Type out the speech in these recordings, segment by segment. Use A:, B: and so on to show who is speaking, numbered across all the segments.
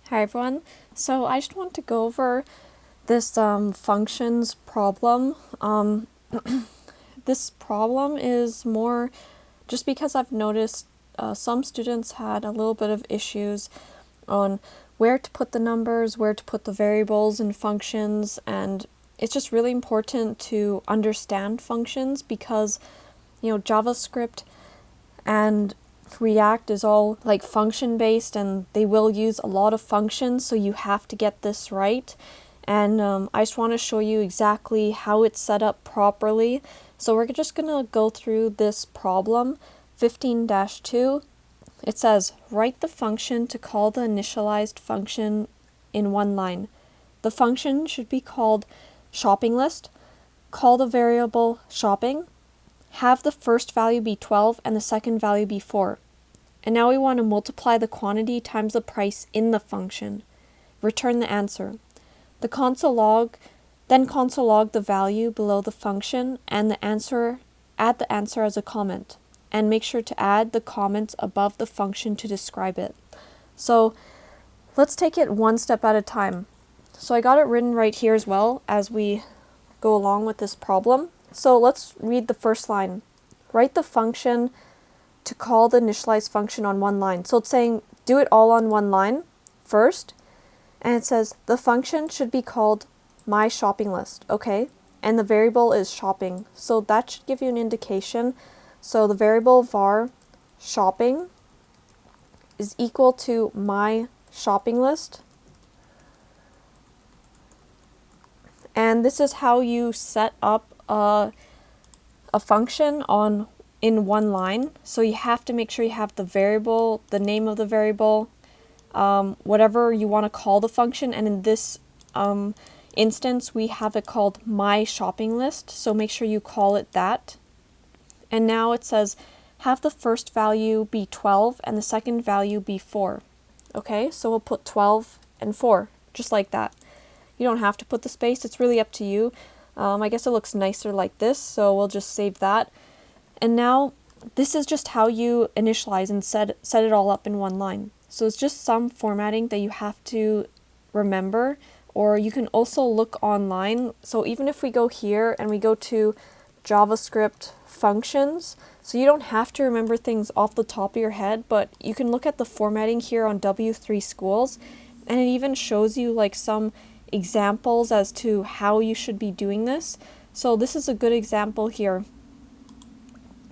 A: Hi everyone. So I just want to go over this functions problem. This problem is more just because I've noticed some students had a little bit of issues on where to put the numbers, where to put the variables and functions, and it's just really important to understand functions because, you know, JavaScript and React is all like function based and they will use a lot of functions, so you have to get this right. And I just want to show you exactly how it's set up properly. So we're just going to go through this problem 15-2. It says, write the function to call the initialized function in one line. The function should be called shopping list. Call the variable shopping. Have the first value be 12 and the second value be 4. And now we want to multiply the quantity times the price in the function. Return the answer. Then console log the value below the function and add the answer as a comment. And make sure to add the comments above the function to describe it. So let's take it one step at a time. So I got it written right here as well as we go along with this problem. So let's read the first line. Write the function to call the initialized function on one line. So it's saying do it all on one line first. And it says the function should be called my shopping list. Okay. And the variable is shopping. So that should give you an indication. So the variable var shopping is equal to my shopping list. And this is how you set up a function in one line. So you have to make sure you have the variable, the name of the variable, whatever you want to call the function. And in this instance, we have it called my shopping list. So make sure you call it that. And now it says, have the first value be 12 and the second value be 4. Okay, so we'll put 12 and 4, just like that. You don't have to put the space, it's really up to you. I guess it looks nicer like this, so we'll just save that. And now, this is just how you initialize and set it all up in one line. So it's just some formatting that you have to remember, or you can also look online. So even if we go here and we go to JavaScript functions, so you don't have to remember things off the top of your head, but you can look at the formatting here on W3 Schools, and it even shows you like some examples as to how you should be doing this. So this is a good example here.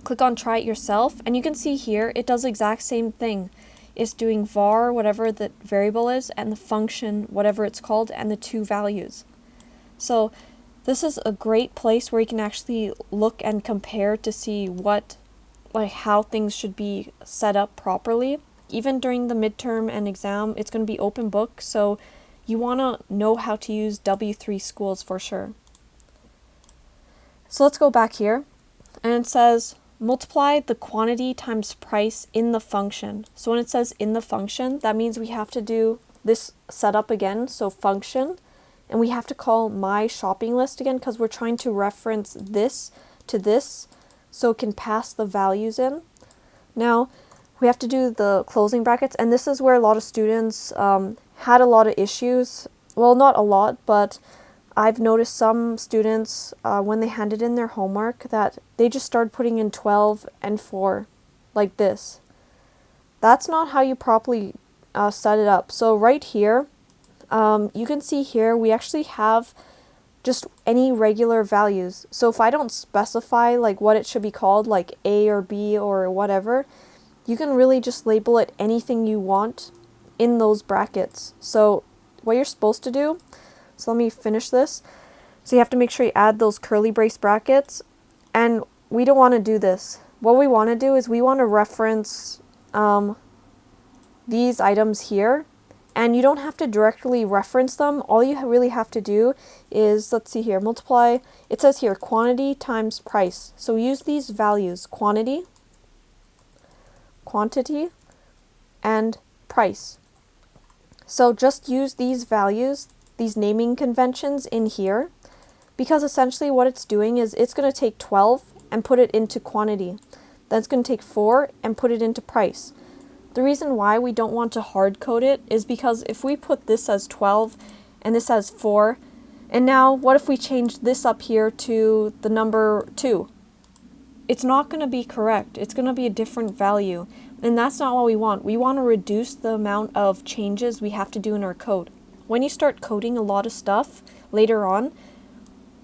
A: Click on try it yourself, and you can see here it does the exact same thing. It's doing var, whatever the variable is, and the function, whatever it's called, and the two values. So this is a great place where you can actually look and compare to see how things should be set up properly. Even during the midterm and exam, it's going to be open book, so you want to know how to use W3 Schools for sure. So let's go back here, and it says multiply the quantity times price in the function. So when it says in the function, that means we have to do this setup again, so function. And we have to call my shopping list again because we're trying to reference this to this so it can pass the values in. Now, we have to do the closing brackets, and this is where a lot of students had a lot of issues. Well, not a lot, but I've noticed some students, when they handed in their homework, that they just started putting in 12 and 4, like this. That's not how you properly set it up. So right here, you can see here we actually have just any regular values. So if I don't specify like what it should be called, like A or B or whatever, you can really just label it anything you want in those brackets. So what you're supposed to do, so let me finish this. So you have to make sure you add those curly brace brackets, and we don't want to do this. What we want to do is we want to reference these items here. And you don't have to directly reference them. All you really have to do is, let's see here, multiply. It says here, quantity times price. So use these values, quantity, and price. So just use these values, these naming conventions in here, because essentially what it's doing is it's going to take 12 and put it into quantity. Then it's going to take 4 and put it into price. The reason why we don't want to hard code it is because if we put this as 12 and this as 4, and now what if we change this up here to the number 2? It's not going to be correct. It's going to be a different value. And that's not what we want. We want to reduce the amount of changes we have to do in our code. When you start coding a lot of stuff later on,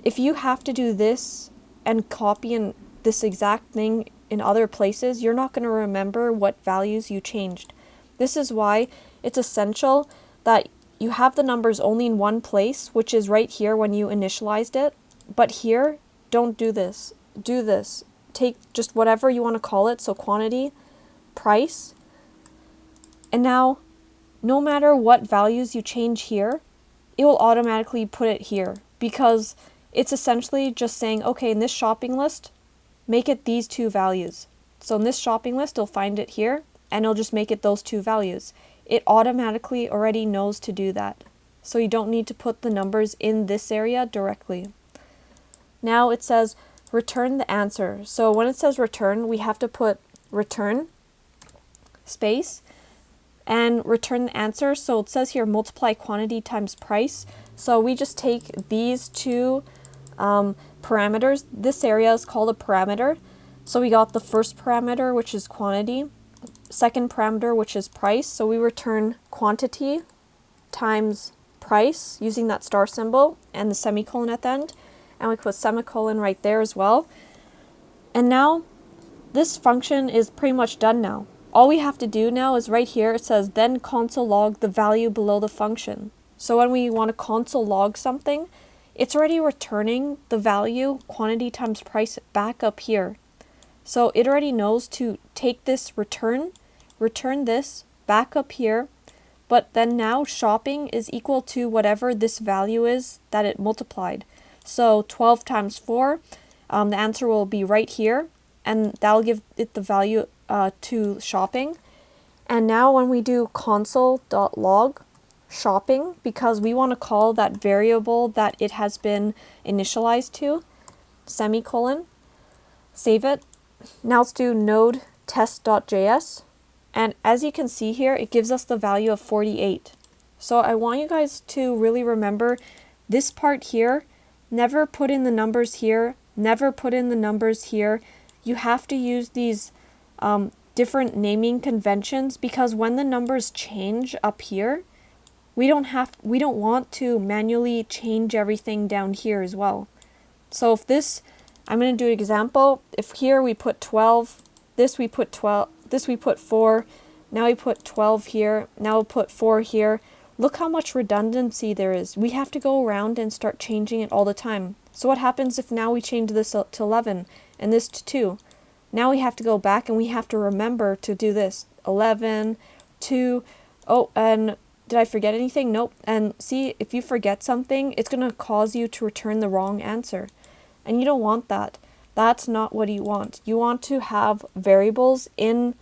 A: if you have to do this and copy in this exact thing in other places, you're not going to remember what values you changed. This is why it's essential that you have the numbers only in one place, which is right here when you initialized it. But here, don't do this. Do this. Take just whatever you want to call it, so quantity, price, and now no matter what values you change here, it will automatically put it here because it's essentially just saying, okay, in this shopping list, make it these 2 values. So in this shopping list, it'll find it here and it'll just make it those 2 values. It automatically already knows to do that. So you don't need to put the numbers in this area directly. Now it says return the answer. So when it says return, we have to put return space and return the answer. So it says here multiply quantity times price. So we just take these 2 parameters. This area is called a parameter. So we got the first parameter, which is quantity, second parameter, which is price. So we return quantity times price using that star symbol and the semicolon at the end. And we put semicolon right there as well. And now this function is pretty much done now. All we have to do now is right here, it says then console log the value below the function. So when we want to console log something, it's already returning the value quantity times price back up here. So it already knows to take this return this back up here, but then now shopping is equal to whatever this value is that it multiplied. So 12 times 4, the answer will be right here, and that'll give it the value to shopping. And now when we do console.log shopping, because we want to call that variable that it has been initialized to, semicolon, save it. Now let's do node test.js. And as you can see here, it gives us the value of 48. So I want you guys to really remember this part here. Never put in the numbers here. Never put in the numbers here. You have to use these different naming conventions because when the numbers change up here, we don't want to manually change everything down here as well. So if this, I'm going to do an example. If here we put 12, this we put 12, this we put 4, now we put 12 here, now we'll put 4 here. Look how much redundancy there is. We have to go around and start changing it all the time. So what happens if now we change this to 11 and this to 2? Now we have to go back and we have to remember to do this. 11, 2, oh, and did I forget anything? Nope. And see, if you forget something, it's going to cause you to return the wrong answer. And you don't want that. That's not what you want. You want to have variables in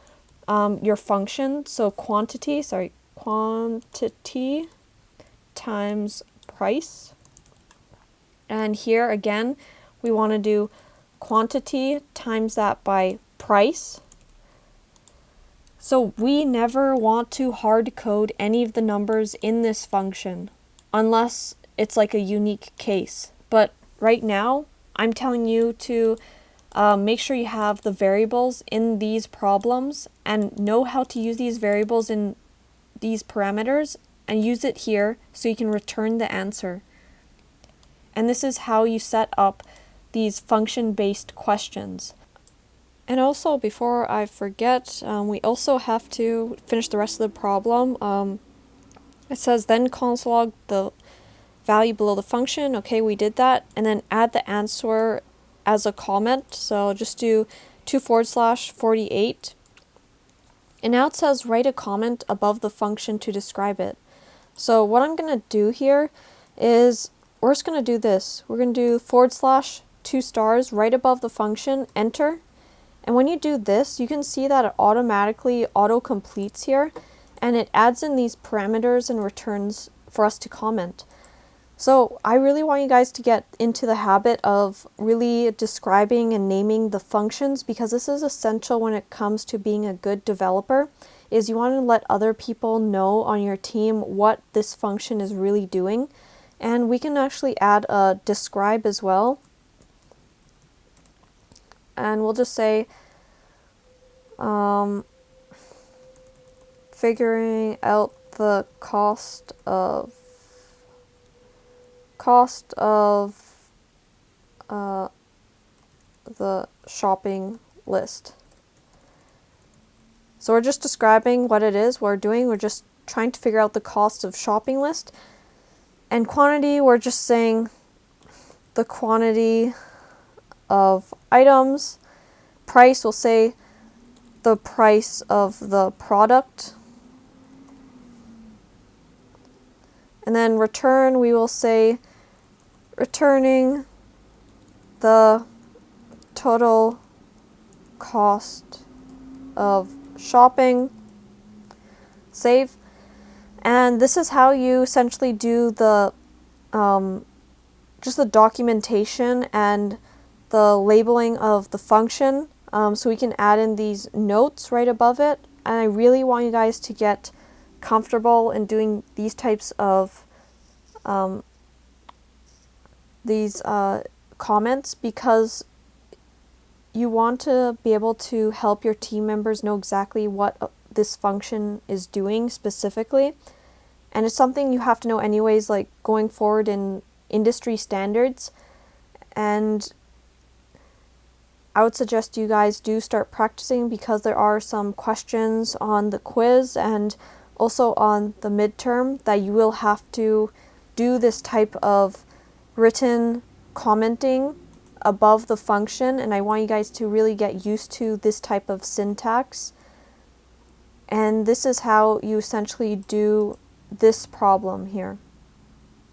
A: your function. So quantity times price. And here again, we want to do quantity times that by price. So we never want to hard code any of the numbers in this function unless it's like a unique case. But right now, I'm telling you to make sure you have the variables in these problems and know how to use these variables in these parameters and use it here so you can return the answer. And this is how you set up these function-based questions. And also, before I forget, we also have to finish the rest of the problem. It says then console log the value below the function. Okay, we did that. And then add the answer as a comment. So just do 2/48. And now it says write a comment above the function to describe it. So what I'm going to do here is we're just going to do this. We're going to do /2 stars right above the function, enter. And when you do this, you can see that it automatically auto-completes here, and it adds in these parameters and returns for us to comment. So I really want you guys to get into the habit of really describing and naming the functions because this is essential when it comes to being a good developer. is you want to let other people know on your team what this function is really doing. And we can actually add a describe as well. And we'll just say figuring out the cost of the shopping list. So we're just describing what it is we're doing. We're just trying to figure out the cost of shopping list. And quantity, we're just saying the quantity of items. Price, we'll say the price of the product. And then return, we will say returning the total cost of shopping. Save. And this is how you essentially do the just the documentation and the labeling of the function. So we can add in these notes right above it. And I really want you guys to get comfortable in doing these types of comments, because you want to be able to help your team members know exactly what this function is doing specifically. And it's something you have to know anyways, like going forward in industry standards. And I would suggest you guys do start practicing, because there are some questions on the quiz and also on the midterm that you will have to do this type of written commenting above the function, and I want you guys to really get used to this type of syntax. And this is how you essentially do this problem here.